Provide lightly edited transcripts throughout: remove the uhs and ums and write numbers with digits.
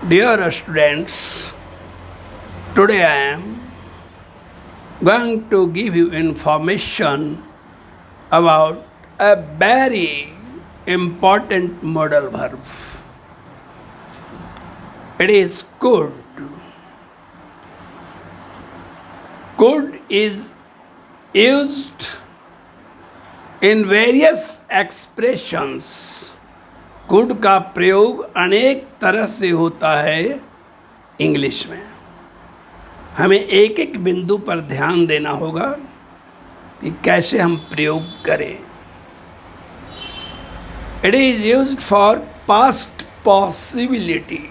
Dear students, today I am going to give you information about a very important modal verb. It is could. Could is used in various expressions. Could का प्रयोग अनेक तरह से होता है English में। हमें एक एक बिंदु पर ध्यान देना होगा कि कैसे हम प्रयोग करें। It is used for past possibility.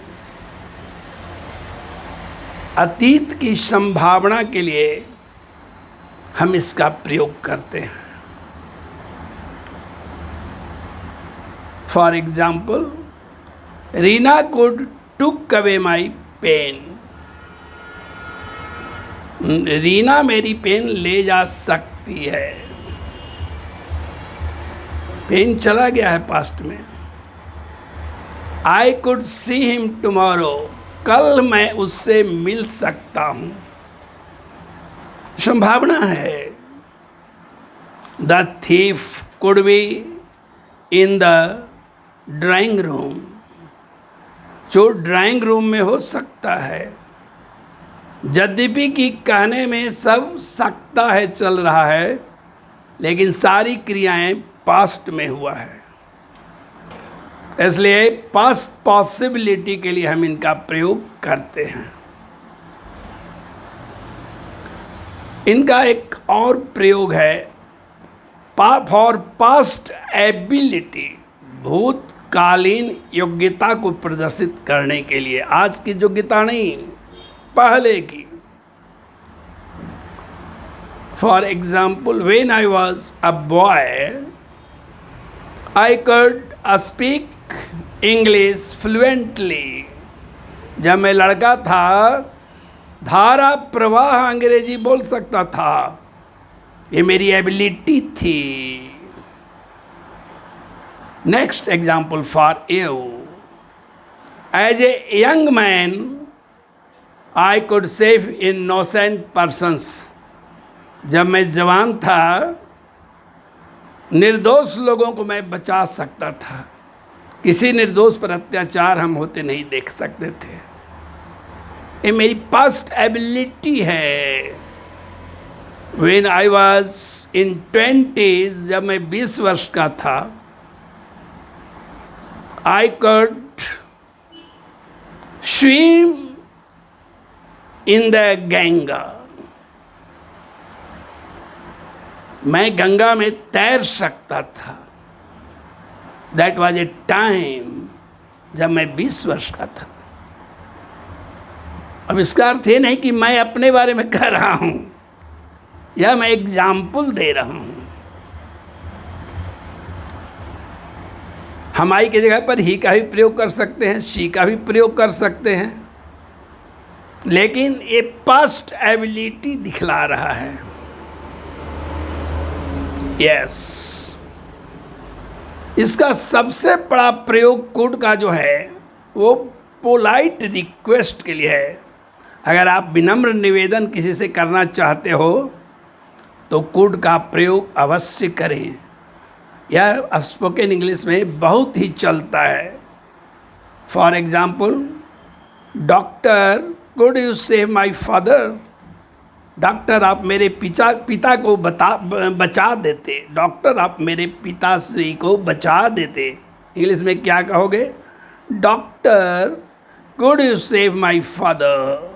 अतीत की संभावना के लिए हम इसका प्रयोग करते हैं। For example, Reena could took away my pen. Reena मेरी पेन ले जा सकती है। पेन चला गया है पास्ट में। I could see him tomorrow. कल मैं उससे मिल सकता हूँ। संभावना है। The thief could be in the drawing room. जो ड्राइंग रूम में हो सकता है। यद्यपि कि कहने में सब सकता है चल रहा है, लेकिन सारी क्रियाएं पास्ट में हुआ है, इसलिए पास्ट पॉसिबिलिटी के लिए हम इनका प्रयोग करते हैं। इनका एक और प्रयोग है फॉर पास्ट एबिलिटी, भूतकालीन योग्यता को प्रदर्शित करने के लिए। आज की योग्यता नहीं, पहले की। For example, when I was a boy I could speak English fluently. जब मैं लड़का था, धारा प्रवाह अंग्रेजी बोल सकता था। ये मेरी एबिलिटी थी। Next example for you. As a young man, I could save innocent persons. जब मैं जवान था, निर्दोष लोगों को मैं बचा सकता था। किसी निर्दोष पर अत्याचार हम होते नहीं देख सकते थे। ये मेरी पास्ट एबिलिटी है। When I was in 20s, जब मैं 20 वर्ष का था, I could swim in the Ganga. मैं गंगा में तैर सकता था। That was a time जब मैं 20 वर्ष का था। अब इसका अर्थ ये नहीं कि मैं अपने बारे में कह रहा हूँ, या मैं एग्जाम्पल दे रहा हूँ। हम आई की जगह पर ही का भी प्रयोग कर सकते हैं, शी का भी प्रयोग कर सकते हैं, लेकिन ये पास्ट एबिलिटी दिखला रहा है। यस, इसका सबसे बड़ा प्रयोग कुड का जो है वो पोलाइट रिक्वेस्ट के लिए है। अगर आप विनम्र निवेदन किसी से करना चाहते हो तो कुड का प्रयोग अवश्य करें। यह स्पोकन इंग्लिश में बहुत ही चलता है। For example, doctor could you save my father. Doctor आप मेरे पिता को बचा देते। डॉक्टर आप मेरे पिताश्री को बचा देते। इंग्लिश में क्या कहोगे? Doctor could you save my father.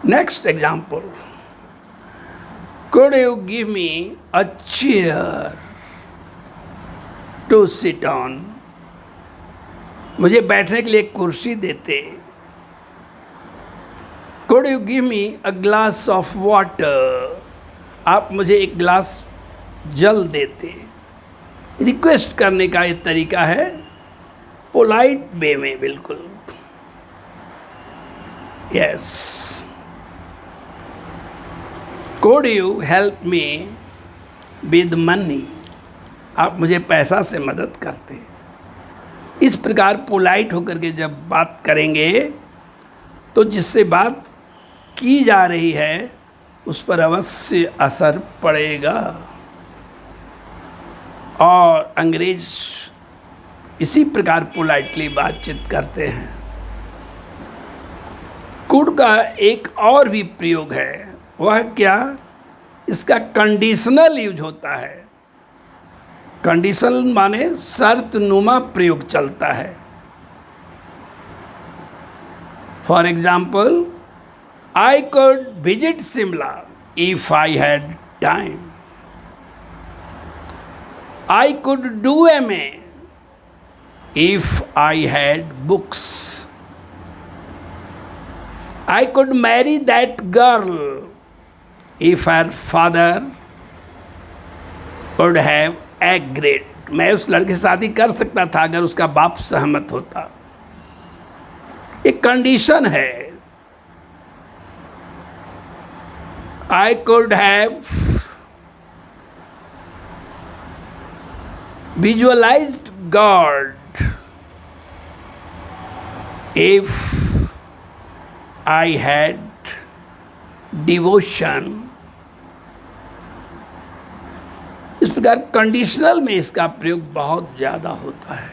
Next example, could you give me a chair to sit on? मुझे बैठने के लिए एक कुर्सी देते। could you give me a glass of water? आप मुझे एक गिलास जल देते। रिक्वेस्ट करने का ये तरीका है, पोलाइट वे में, बिल्कुल। Yes, could you help me with money? आप मुझे पैसा से मदद करते। इस प्रकार पोलाइट होकर के जब बात करेंगे तो जिससे बात की जा रही है उस पर अवश्य असर पड़ेगा। और अंग्रेज इसी प्रकार पोलाइटली बातचीत करते हैं। कुड का एक और भी प्रयोग है, वह क्या, इसका कंडीशनल यूज होता है। कंडीशनल माने शर्तनुमा प्रयोग चलता है। For example, I could visit Simla if I had time. I could do MA if I had books. I could marry that girl if her father would have agreed. मैं उस लड़के से शादी कर सकता था अगर उसका बाप सहमत होता। एक कंडीशन है। I could have visualized God if I had devotion. इस प्रकार कंडीशनल में इसका प्रयोग बहुत ज़्यादा होता है।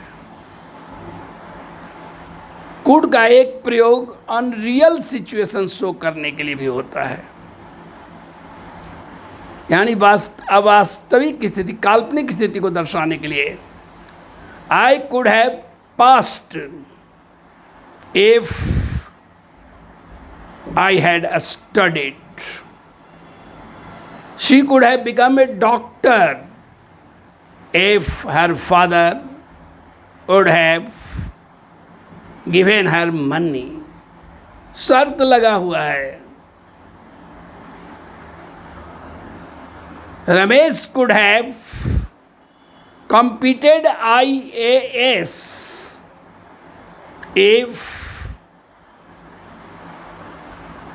कुड का एक प्रयोग अनरियल सिचुएशन शो करने के लिए भी होता है, यानी अवास्तविक स्थिति, काल्पनिक स्थिति को दर्शाने के लिए। आई could have passed if I had studied. She could have become a doctor if her father would have given her money. शर्त लगा हुआ है। Ramesh could have competed IAS if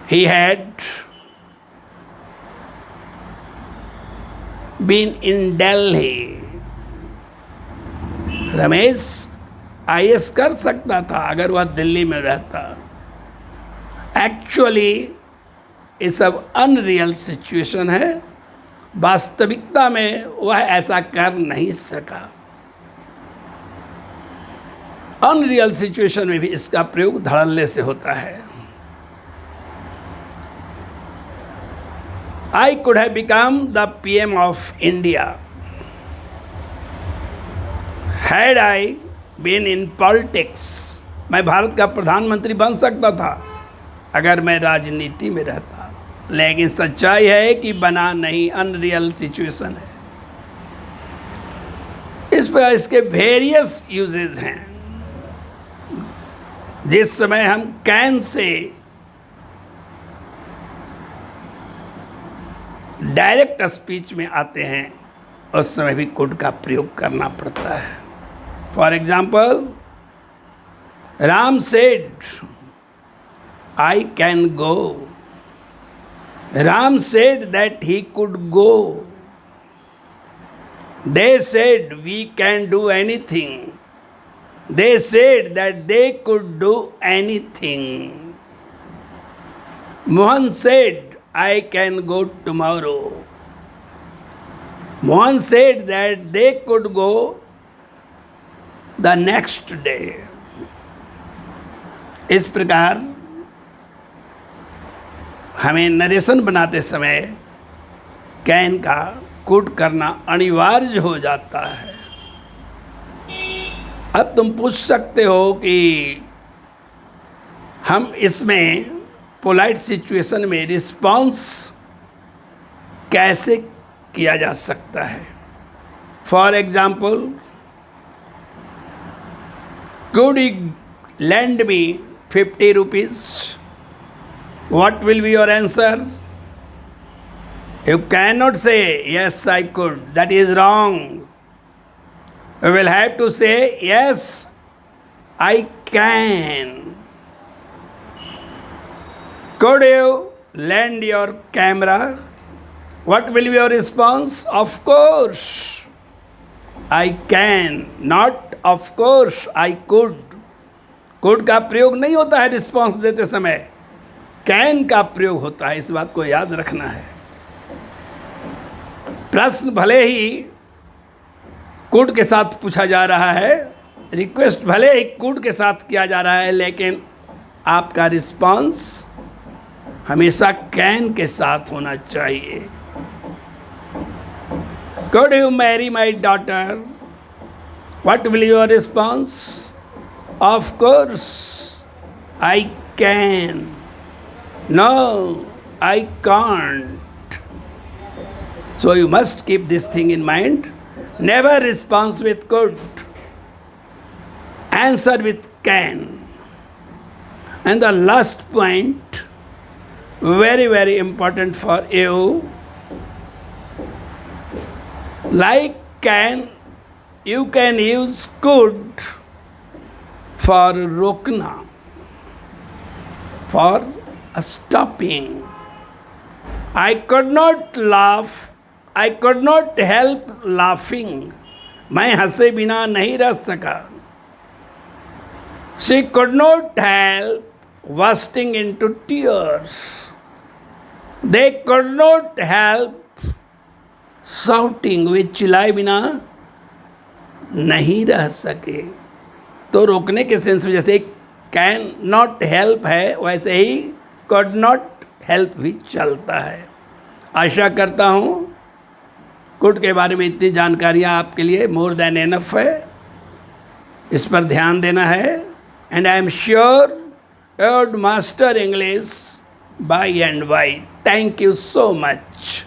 he had been in Delhi. Ramesh IAS कर सकता था अगर वह दिल्ली में रहता। एक्चुअली ये सब अनरियल सिचुएशन है। वास्तविकता में वह ऐसा कर नहीं सका। अनरियल सिचुएशन में भी इसका प्रयोग धड़ल्ले से होता है। I could have become the PM of India had I been in politics. मैं भारत का प्रधानमंत्री बन सकता था अगर मैं राजनीति में रहता, लेकिन सच्चाई है कि बना नहीं, अनरियल सिचुएशन है। इस पर इसके वेरियस यूजेस हैं। जिस समय हम कैन से डायरेक्ट स्पीच में आते हैं उस समय भी कुड का प्रयोग करना पड़ता है। For example, Ram said I can go. Ram said that he could go. They said we can do anything. They said that they could do anything. Mohan said I can go tomorrow. Mohan said that they could go the next day. इस प्रकार हमें narration बनाते समय can का could करना अनिवार्य हो जाता है। अब तुम पूछ सकते हो कि हम इसमें पोलाइट सिचुएशन में रिस्पॉन्स कैसे किया जा सकता है। For example, could you lend me 50 rupees? What will be your answer? You cannot say, yes, I could. That is wrong. You will have to say, yes, I can. Could you lend your camera? What will be your response? Of course. I can, not of course I could. Could का प्रयोग नहीं होता है response देते समय, can का प्रयोग होता है, इस बात को याद रखना है। प्रश्न भले ही कुड के साथ पूछा जा रहा है, रिक्वेस्ट भले ही कुड के साथ किया जा रहा है, लेकिन आपका रिस्पॉन्स हमेशा कैन के साथ होना चाहिए। Could you marry my daughter? What will your response? Of course, I can. No, I can't. So you must keep this thing in mind. Never respond with could. Answer with can. And the last point, very, very important for you. Like can, you can use could for rokna, for stopping. I could not laugh, I could not help laughing. मैं हंसे बिना नहीं रह सका. She could not help bursting into tears. They could not help shouting, वे चिल्लाए बिना नहीं रह सके। तो रोकने के सेंस में जैसे कैन नॉट हेल्प है, वैसे ही कुड नॉट हेल्प भी चलता है। आशा करता हूँ कुड के बारे में इतनी जानकारियाँ आपके लिए मोर देन एनफ है, इस पर ध्यान देना है। And I am sure you would master English by and by. Thank you so much.